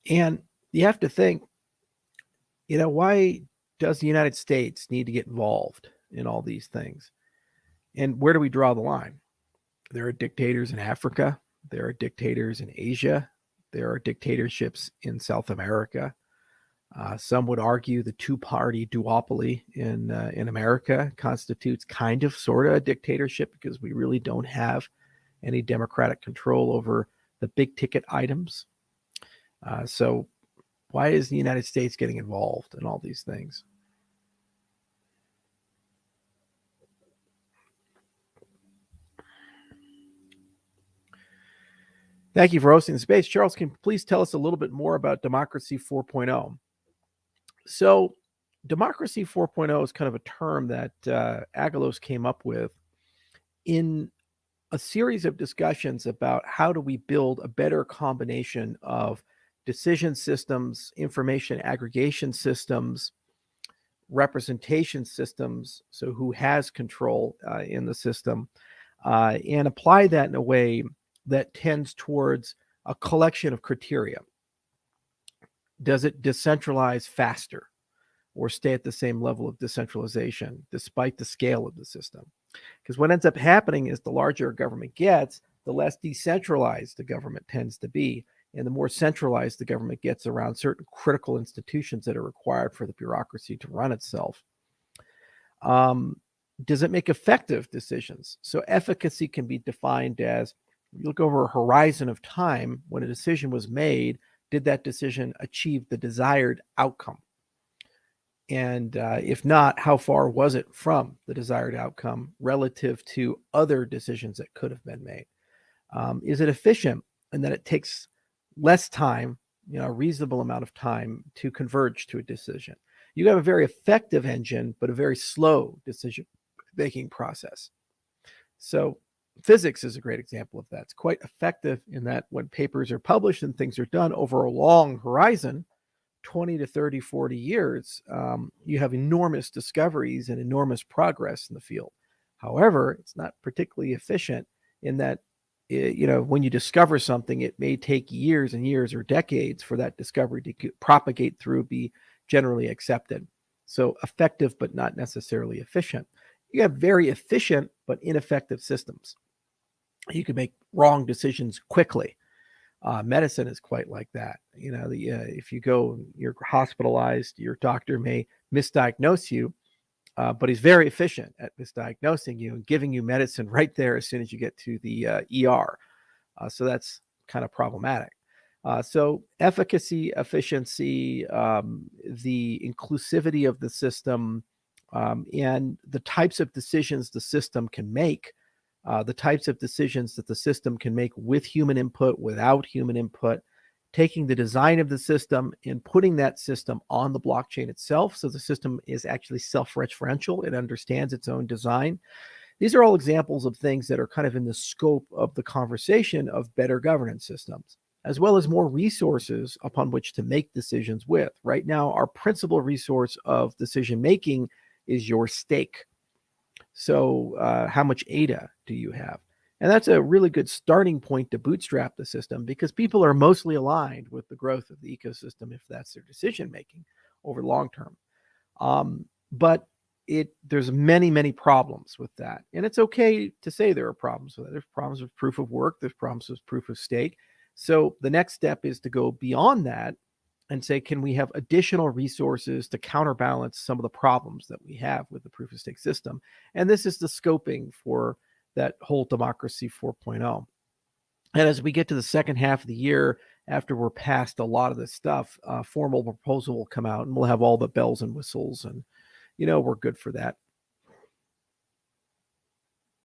And you have to think, why does the United States need to get involved in all these things? And where do we draw the line? There are dictators in Africa. There are dictators in Asia. There are dictatorships in South America. Some would argue the two-party duopoly in America constitutes kind of, sort of a dictatorship because we really don't have any democratic control over the big-ticket items. So why is the United States getting involved in all these things? Thank you for hosting the space. Charles, can you please tell us a little bit more about Democracy 4.0? So Democracy 4.0 is kind of a term that Agalos came up with in a series of discussions about how do we build a better combination of decision systems, information aggregation systems, representation systems, so who has control in the system, and apply that in a way that tends towards a collection of criteria. Does it decentralize faster or stay at the same level of decentralization despite the scale of the system? Because what ends up happening is the larger a government gets, the less decentralized the government tends to be, and the more centralized the government gets around certain critical institutions that are required for the bureaucracy to run itself. Does it make effective decisions? So efficacy can be defined as, you look over a horizon of time when a decision was made, did that decision achieve the desired outcome? And if not, how far was it from the desired outcome relative to other decisions that could have been made? Is it efficient in that it takes less time, a reasonable amount of time to converge to a decision? You have a very effective engine, but a very slow decision-making process. So physics is a great example of that. It's quite effective in that when papers are published and things are done over a long horizon, 20 to 30, 40 years, you have enormous discoveries and enormous progress in the field. However, it's not particularly efficient in that, when you discover something, it may take years and years or decades for that discovery to propagate through, be generally accepted. So effective, but not necessarily efficient. You have very efficient, but ineffective systems. You can make wrong decisions quickly. Medicine is quite like that. If you go, you're hospitalized, your doctor may misdiagnose you, but he's very efficient at misdiagnosing you and giving you medicine right there as soon as you get to the ER. So that's kind of problematic. So efficacy, efficiency, the inclusivity of the system, and the types of decisions the system can make, the types of decisions that the system can make with human input, without human input, taking the design of the system and putting that system on the blockchain itself. So the system is actually self-referential. It understands its own design. These are all examples of things that are kind of in the scope of the conversation of better governance systems, as well as more resources upon which to make decisions with. Right now, our principal resource of decision-making is your stake. So how much ADA do you have? And that's a really good starting point to bootstrap the system, because people are mostly aligned with the growth of the ecosystem if that's their decision-making over long term. But there's many, many problems with that. And it's okay to say there are problems with it. There's problems with proof of work. There's problems with proof of stake. So the next step is to go beyond that and say, can we have additional resources to counterbalance some of the problems that we have with the proof of stake system? And this is the scoping for that whole Democracy 4.0. And as we get to the second half of the year, after we're past a lot of this stuff, a formal proposal will come out and we'll have all the bells and whistles, and we're good for that.